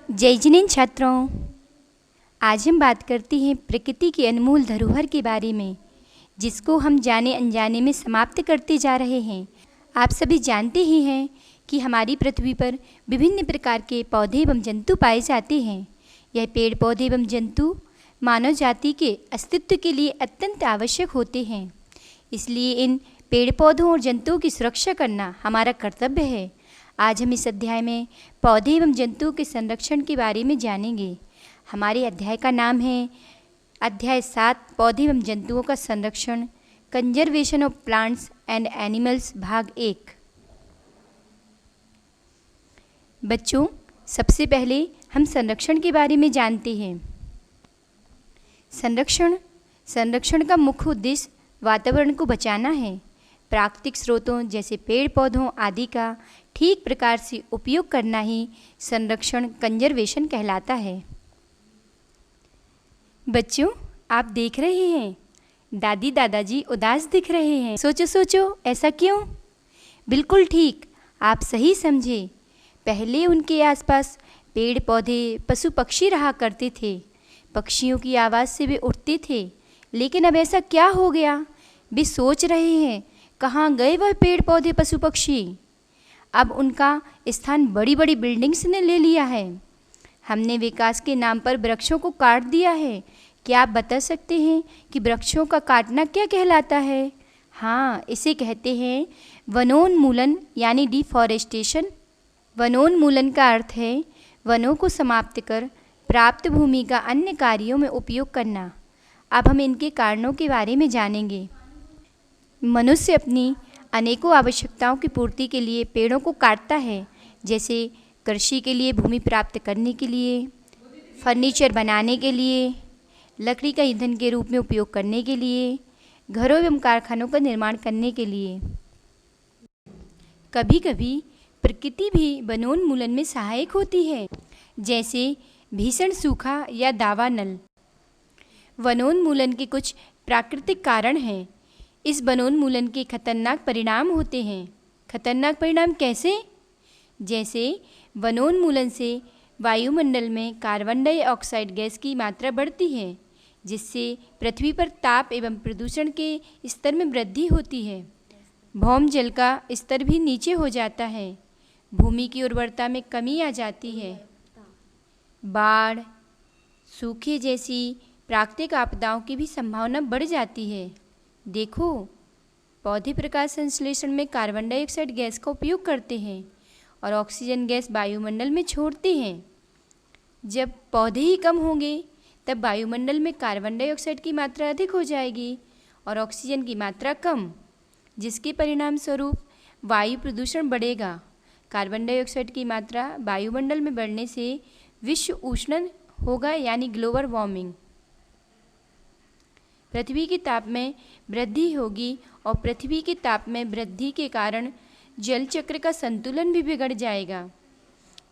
जय जिनेंद्र छात्रों, आज हम बात करते हैं प्रकृति की अनमोल धरोहर के बारे में, जिसको हम जाने अनजाने में समाप्त करते जा रहे हैं। आप सभी जानते ही हैं कि हमारी पृथ्वी पर विभिन्न प्रकार के पौधे एवं जंतु पाए जाते हैं। यह पेड़ पौधे एवं जंतु मानव जाति के अस्तित्व के लिए अत्यंत आवश्यक होते हैं। इसलिए इन पेड़ पौधों और जंतुओं की सुरक्षा करना हमारा कर्तव्य है। आज हम इस अध्याय में पौधे एवं जंतुओं के संरक्षण के बारे में जानेंगे। हमारे अध्याय का नाम है अध्याय 7 पौधे एवं जंतुओं का संरक्षण, conservation of plants and animals, भाग 1। बच्चों, सबसे पहले हम संरक्षण के बारे में जानते हैं। संरक्षण का मुख्य उद्देश्य वातावरण को बचाना है। प्राकृतिक स्रोतों जैसे पेड़ पौधों आदि का ठीक प्रकार से उपयोग करना ही संरक्षण कंजर्वेशन कहलाता है। बच्चों, आप देख रहे हैं दादी दादाजी उदास दिख रहे हैं। सोचो ऐसा क्यों? बिल्कुल ठीक, आप सही समझे। पहले उनके आसपास पेड़ पौधे पशु पक्षी रहा करते थे। पक्षियों की आवाज़ से वे उठते थे, लेकिन अब ऐसा क्या हो गया? वे सोच रहे हैं कहाँ गए वह पेड़ पौधे पशु पक्षी। अब उनका स्थान बड़ी बड़ी बिल्डिंग्स ने ले लिया है। हमने विकास के नाम पर वृक्षों को काट दिया है। क्या आप बता सकते हैं कि वृक्षों का काटना क्या कहलाता है? हाँ, इसे कहते हैं वनोन्मूलन यानी डिफॉरेस्टेशन। वनोन्मूलन का अर्थ है वनों को समाप्त कर प्राप्त भूमि का अन्य कार्यों में उपयोग करना। अब हम इनके कारणों के बारे में जानेंगे। मनुष्य अपनी अनेकों आवश्यकताओं की पूर्ति के लिए पेड़ों को काटता है, जैसे कृषि के लिए भूमि प्राप्त करने के लिए, फर्नीचर बनाने के लिए, लकड़ी का ईंधन के रूप में उपयोग करने के लिए, घरों एवं कारखानों का निर्माण करने के लिए। कभी कभी प्रकृति भी वनोन्मूलन में सहायक होती है, जैसे भीषण सूखा या दावानल। वनोन्मूलन के कुछ प्राकृतिक कारण हैं। इस वनोन्मूलन के खतरनाक परिणाम होते हैं। खतरनाक परिणाम कैसे? जैसे वनोन्मूलन से वायुमंडल में कार्बन डाइऑक्साइड गैस की मात्रा बढ़ती है, जिससे पृथ्वी पर ताप एवं प्रदूषण के स्तर में वृद्धि होती है। भौम जल का स्तर भी नीचे हो जाता है। भूमि की उर्वरता में कमी आ जाती है। बाढ़, सूखे जैसी प्राकृतिक आपदाओं की भी संभावना बढ़ जाती है। देखो, पौधे प्रकाश संश्लेषण में कार्बन डाइऑक्साइड गैस का उपयोग करते हैं और ऑक्सीजन गैस वायुमंडल में छोड़ते हैं। जब पौधे ही कम होंगे, तब वायुमंडल में कार्बन डाइऑक्साइड की मात्रा अधिक हो जाएगी और ऑक्सीजन की मात्रा कम, जिसके परिणाम स्वरूप वायु प्रदूषण बढ़ेगा। कार्बन डाइऑक्साइड की मात्रा वायुमंडल में बढ़ने से विश्व उष्णन होगा, यानी ग्लोबल वार्मिंग। पृथ्वी के ताप में वृद्धि होगी और पृथ्वी के ताप में वृद्धि के कारण जल चक्र का संतुलन भी बिगड़ जाएगा।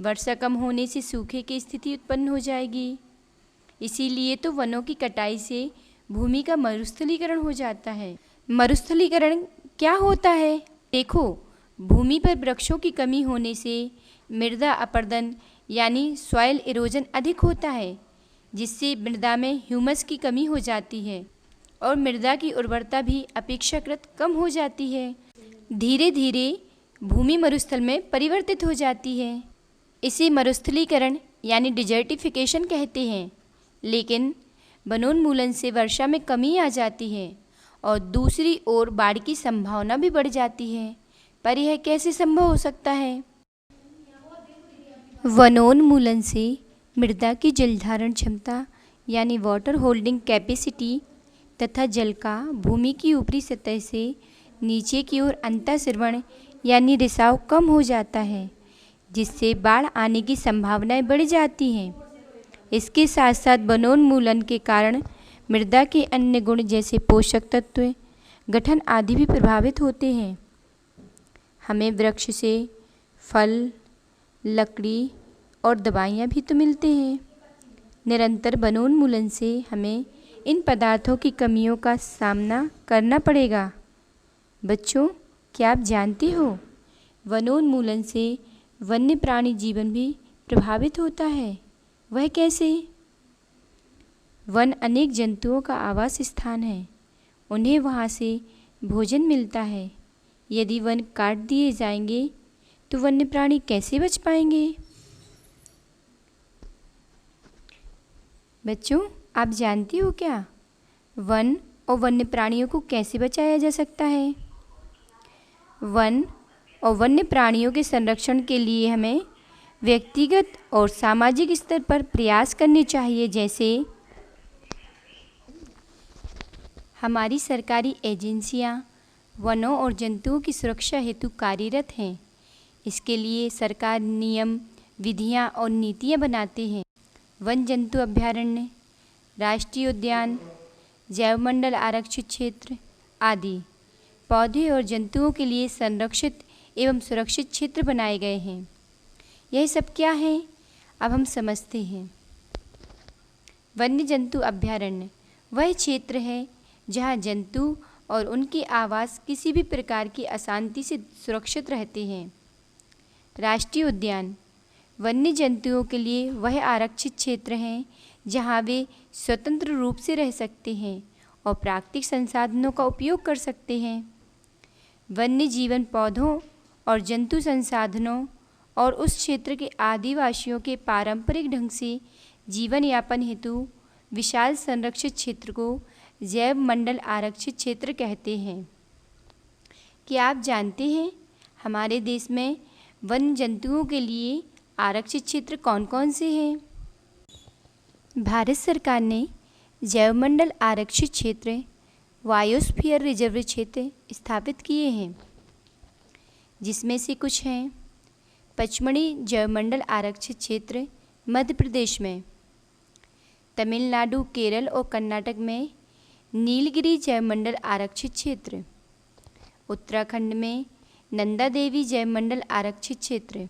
वर्षा कम होने से सूखे की स्थिति उत्पन्न हो जाएगी। इसीलिए तो वनों की कटाई से भूमि का मरुस्थलीकरण हो जाता है। मरुस्थलीकरण क्या होता है? देखो, भूमि पर वृक्षों की कमी होने से मृदा अपरदन यानी सॉइल इरोजन अधिक होता है, जिससे मृदा में ह्यूमस की कमी हो जाती है और मृदा की उर्वरता भी अपेक्षाकृत कम हो जाती है। धीरे धीरे भूमि मरुस्थल में परिवर्तित हो जाती है। इसे मरुस्थलीकरण यानी डिजर्टिफिकेशन कहते हैं। लेकिन वनोन्मूलन से वर्षा में कमी आ जाती है और दूसरी ओर बाढ़ की संभावना भी बढ़ जाती है। पर यह कैसे संभव हो सकता है? वनोन्मूलन से मृदा की जलधारण क्षमता यानी वाटर होल्डिंग कैपेसिटी तथा जल का भूमि की ऊपरी सतह से नीचे की ओर अंतःसरण यानी रिसाव कम हो जाता है, जिससे बाढ़ आने की संभावनाएं बढ़ जाती हैं। इसके साथ साथ वनोन्मूलन के कारण मृदा के अन्य गुण जैसे पोषक तत्व, गठन आदि भी प्रभावित होते हैं। हमें वृक्ष से फल, लकड़ी और दवाइयाँ भी तो मिलते हैं। निरंतर वनोन्मूलन से हमें इन पदार्थों की कमियों का सामना करना पड़ेगा। बच्चों, क्या आप जानते हो वनोन्मूलन से वन्य प्राणी जीवन भी प्रभावित होता है, वह कैसे? वन अनेक जंतुओं का आवास स्थान है। उन्हें वहाँ से भोजन मिलता है। यदि वन काट दिए जाएंगे तो वन्य प्राणी कैसे बच पाएंगे? बच्चों, आप जानती हो क्या, वन और वन्य प्राणियों को कैसे बचाया जा सकता है? वन और वन्य प्राणियों के संरक्षण के लिए हमें व्यक्तिगत और सामाजिक स्तर पर प्रयास करने चाहिए। जैसे हमारी सरकारी एजेंसियां वनों और जंतुओं की सुरक्षा हेतु कार्यरत हैं। इसके लिए सरकार नियम, विधियां और नीतियां बनाते हैं। वन जंतु अभयारण्य, राष्ट्रीय उद्यान, जैवमंडल आरक्षित क्षेत्र आदि पौधे और जंतुओं के लिए संरक्षित एवं सुरक्षित क्षेत्र बनाए गए हैं। यह सब क्या है, अब हम समझते हैं। वन्य जंतु अभयारण्य वह क्षेत्र है जहाँ जंतु और उनके आवास किसी भी प्रकार की अशांति से सुरक्षित रहते हैं। राष्ट्रीय उद्यान वन्य जंतुओं के लिए वह आरक्षित क्षेत्र हैं जहाँ वे स्वतंत्र रूप से रह सकते हैं और प्राकृतिक संसाधनों का उपयोग कर सकते हैं। वन्य जीवन पौधों और जंतु संसाधनों और उस क्षेत्र के आदिवासियों के पारंपरिक ढंग से जीवन यापन हेतु विशाल संरक्षित क्षेत्र को जैव मंडल आरक्षित क्षेत्र कहते हैं। क्या आप जानते हैं हमारे देश में वन जंतुओं के लिए आरक्षित क्षेत्र कौन कौन से हैं? भारत सरकार ने जैवमंडल आरक्षित क्षेत्र, बायोस्फीयर रिजर्व क्षेत्र स्थापित किए हैं, जिसमें से कुछ हैं पचमढ़ी जैवमंडल आरक्षित क्षेत्र मध्य प्रदेश में, तमिलनाडु, केरल और कर्नाटक में नीलगिरी जैवमंडल आरक्षित क्षेत्र, उत्तराखंड में नंदा देवी जैवमंडल आरक्षित क्षेत्र,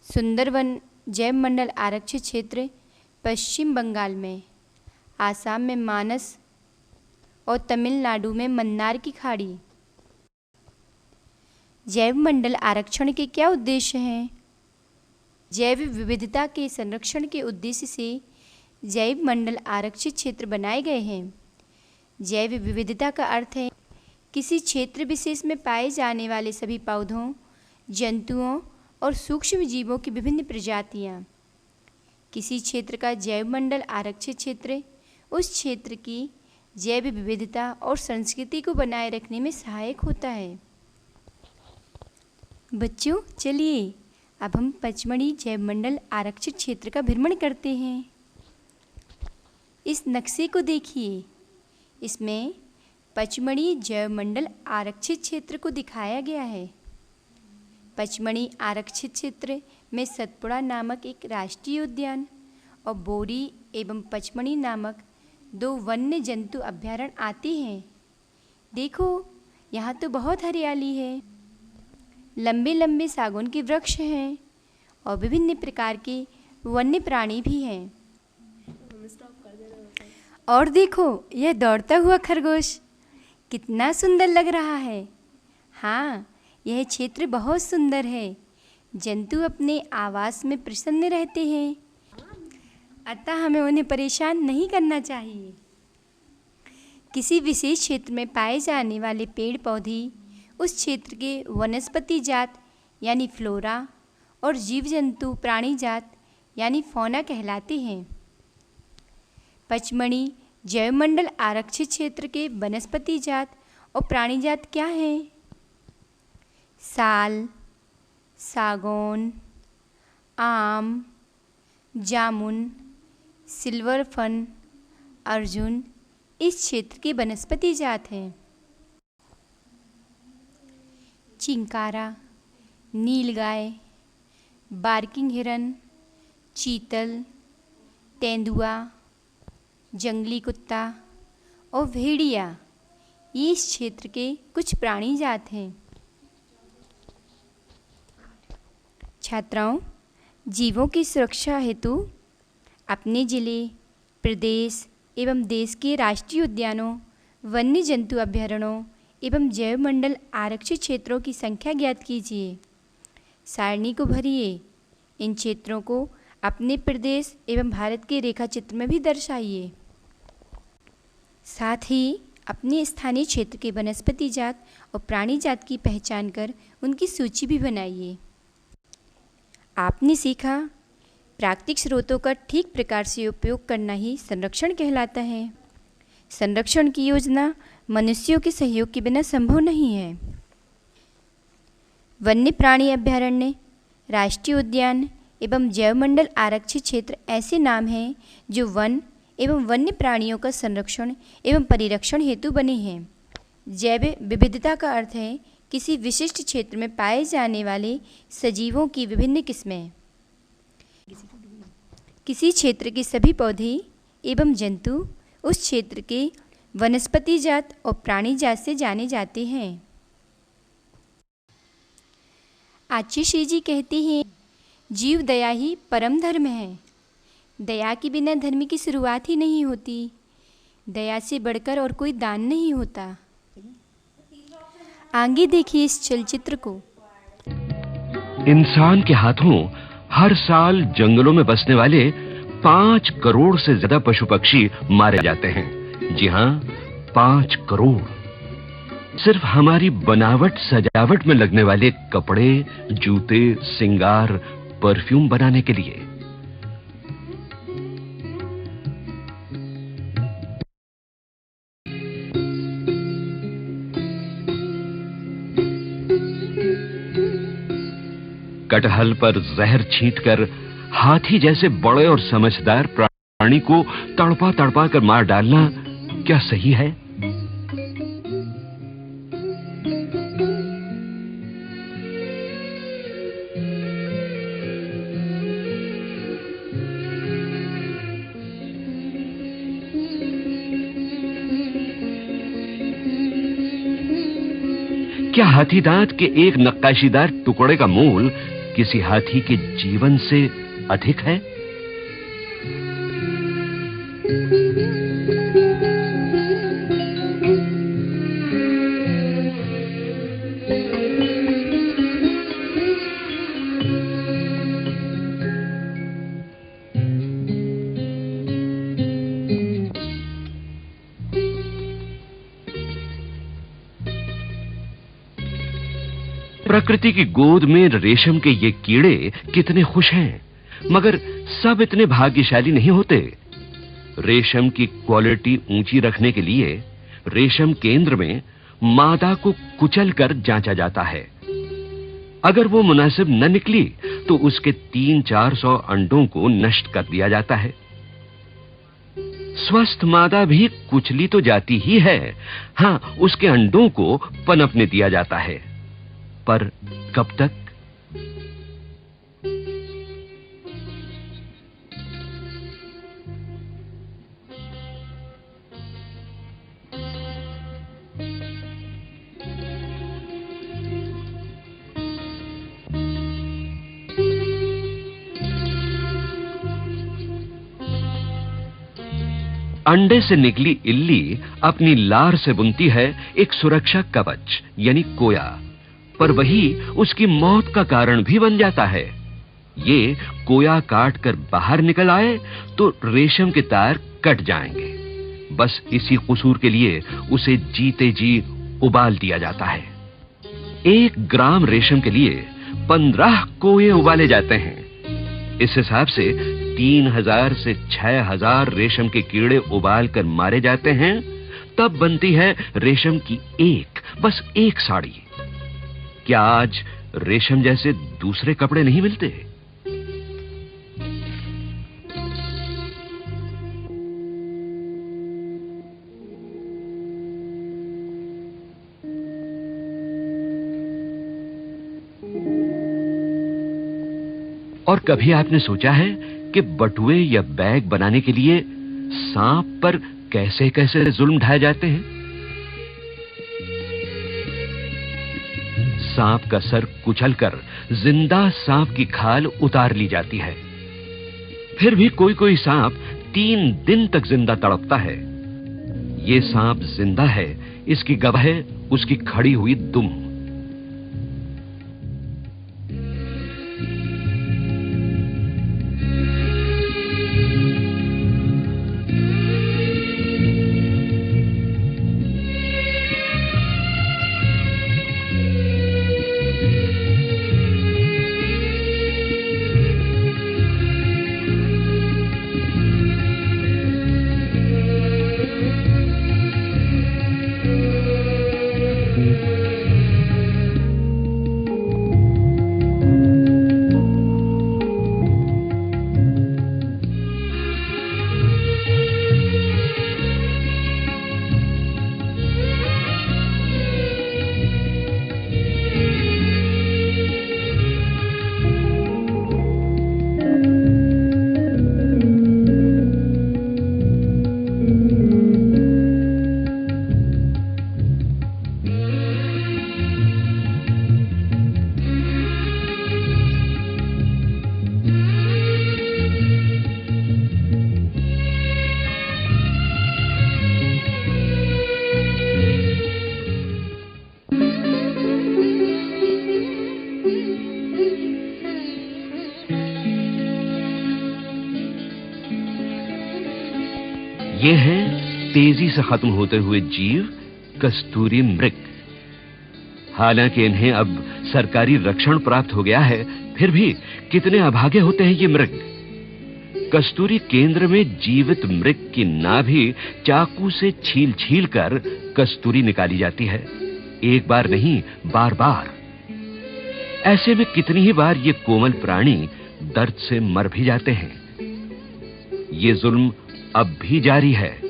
सुंदरवन जैवमंडल आरक्षित क्षेत्र पश्चिम बंगाल में, आसाम में मानस और तमिलनाडु में मन्नार की खाड़ी। जैवमंडल आरक्षण के क्या उद्देश्य हैं? जैव विविधता के संरक्षण के उद्देश्य से जैव मंडल आरक्षित क्षेत्र बनाए गए हैं। जैव विविधता का अर्थ है किसी क्षेत्र विशेष में पाए जाने वाले सभी पौधों, जंतुओं और सूक्ष्म जीवों की विभिन्न प्रजातियां। किसी क्षेत्र का जैव मंडल आरक्षित क्षेत्र उस क्षेत्र की जैव विविधता और संस्कृति को बनाए रखने में सहायक होता है। बच्चों, चलिए अब हम पचमढ़ी जैवमंडल आरक्षित क्षेत्र का भ्रमण करते हैं। इस नक्शे को देखिए, इसमें पचमढ़ी जैवमंडल आरक्षित क्षेत्र को दिखाया गया है। पचमढ़ी आरक्षित क्षेत्र में सतपुड़ा नामक एक राष्ट्रीय उद्यान और बोरी एवं पचमढ़ी नामक 2 वन्य जंतु अभयारण्य आते हैं। देखो, यहाँ तो बहुत हरियाली है। लंबे लंबे सागौन के वृक्ष हैं और विभिन्न प्रकार के वन्य प्राणी भी हैं। और देखो, यह दौड़ता हुआ खरगोश कितना सुंदर लग रहा है। हाँ, यह क्षेत्र बहुत सुंदर है। जंतु अपने आवास में प्रसन्न रहते हैं, अतः हमें उन्हें परेशान नहीं करना चाहिए। किसी विशेष क्षेत्र में पाए जाने वाले पेड़ पौधे उस क्षेत्र के वनस्पति जात यानी फ्लोरा और जीव जंतु प्राणी जात यानी फौना कहलाते हैं। पचमढ़ी जैवमंडल आरक्षित क्षेत्र के वनस्पति जात और प्राणी जात क्या हैं? साल, सागौन, आम, जामुन, सिल्वर फन, अर्जुन इस क्षेत्र के वनस्पति जात हैं। चिंकारा, नीलगाय, बार्किंग हिरन, चीतल, तेंदुआ, जंगली कुत्ता और भेड़िया ये इस क्षेत्र के कुछ प्राणी जात हैं। छात्राओं, जीवों की सुरक्षा हेतु अपने जिले, प्रदेश एवं देश के राष्ट्रीय उद्यानों, वन्य जंतु अभयारण्यों एवं जैवमंडल आरक्षित क्षेत्रों की संख्या ज्ञात कीजिए। सारणी को भरिए इन क्षेत्रों को अपने प्रदेश एवं भारत के रेखा चित्र में भी दर्शाइए। साथ ही अपने स्थानीय क्षेत्र के वनस्पति जात और प्राणी जात की पहचान कर उनकी सूची भी बनाइए। आपने सीखा, प्राकृतिक स्रोतों का ठीक प्रकार से उपयोग करना ही संरक्षण कहलाता है। संरक्षण की योजना मनुष्यों के सहयोग के बिना संभव नहीं है। वन्य प्राणी अभयारण्य, राष्ट्रीय उद्यान एवं जैवमंडल आरक्षित क्षेत्र ऐसे नाम हैं जो वन एवं वन्य प्राणियों का संरक्षण एवं परिरक्षण हेतु बने हैं। जैव विविधता का अर्थ है किसी विशिष्ट क्षेत्र में पाए जाने वाले सजीवों की विभिन्न किस्में। किसी क्षेत्र के सभी पौधे एवं जंतु उस क्षेत्र के वनस्पति जात और प्राणी जात से जाने जाते हैं। आचार्य श्री जी कहते हैं, जीव दया ही परम धर्म है। दया के बिना धर्म की शुरुआत ही नहीं होती। दया से बढ़कर और कोई दान नहीं होता। आगे देखिए इस चलचित्र को। इंसान के हाथों हर साल जंगलों में बसने वाले 5 करोड़ से ज्यादा पशु पक्षी मारे जाते हैं। जी हां, 5 करोड़। सिर्फ हमारी बनावट सजावट में लगने वाले कपड़े, जूते, श्रृंगार, परफ्यूम बनाने के लिए। कटहल पर जहर छींटकर हाथी जैसे बड़े और समझदार प्राणी को तड़पा तड़पा कर मार डालना क्या सही है? क्या हाथी दांत के एक नक्काशीदार टुकड़े का मूल किसी हाथी के जीवन से अधिक है? प्रकृति की गोद में रेशम के ये कीड़े कितने खुश हैं, मगर सब इतने भाग्यशाली नहीं होते। रेशम की क्वालिटी ऊंची रखने के लिए रेशम केंद्र में मादा को कुचलकर जांचा जाता है। अगर वो मुनासिब न निकली तो उसके 300-400 अंडों को नष्ट कर दिया जाता है। स्वस्थ मादा भी कुचली तो जाती ही है, हां, उसके अंडों को पनपने दिया जाता है, पर कब तक? अंडे से निकली इल्ली अपनी लार से बुनती है एक सुरक्षा कवच यानी कोया, पर वही उसकी मौत का कारण भी बन जाता है। ये कोया काट कर बाहर निकल आए तो रेशम के तार कट जाएंगे। बस इसी कसूर के लिए उसे जीते जी उबाल दिया जाता है। 1 ग्राम रेशम के लिए 15 कोये उबाले जाते हैं। इस हिसाब से 3000 से 6000 रेशम के कीड़े उबाल कर मारे जाते हैं, तब बनती है रेशम की बस एक साड़ी। क्या आज रेशम जैसे दूसरे कपड़े नहीं मिलते? और कभी आपने सोचा है कि बटुए या बैग बनाने के लिए सांप पर कैसे कैसे जुल्म ढाए जाते हैं? सांप का सर कुचलकर जिंदा सांप की खाल उतार ली जाती है। फिर भी कोई कोई सांप 3 दिन तक जिंदा तड़पता है। ये सांप जिंदा है, इसकी गवाह है उसकी खड़ी हुई दुम। ये हैं तेजी से खत्म होते हुए जीव कस्तूरी मृग। हालांकि इन्हें अब सरकारी रक्षण प्राप्त हो गया है, फिर भी कितने अभागे होते हैं ये मृग। कस्तूरी केंद्र में जीवित मृग की नाभि चाकू से छील-छील कर कस्तूरी निकाली जाती है। एक बार नहीं, बार-बार। ऐसे में कितनी ही बार ये कोमल प्राणी दर्द से मर भी जाते हैं। ये जुल्म अब भी जारी है।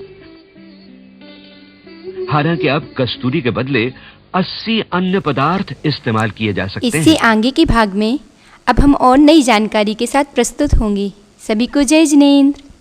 हालांकि अब कस्तूरी के बदले 80 अन्य पदार्थ इस्तेमाल किए जा सकते हैं। इससे आगे के भाग में अब हम और नई जानकारी के साथ प्रस्तुत होंगे। सभी को जय जिनेंद्र।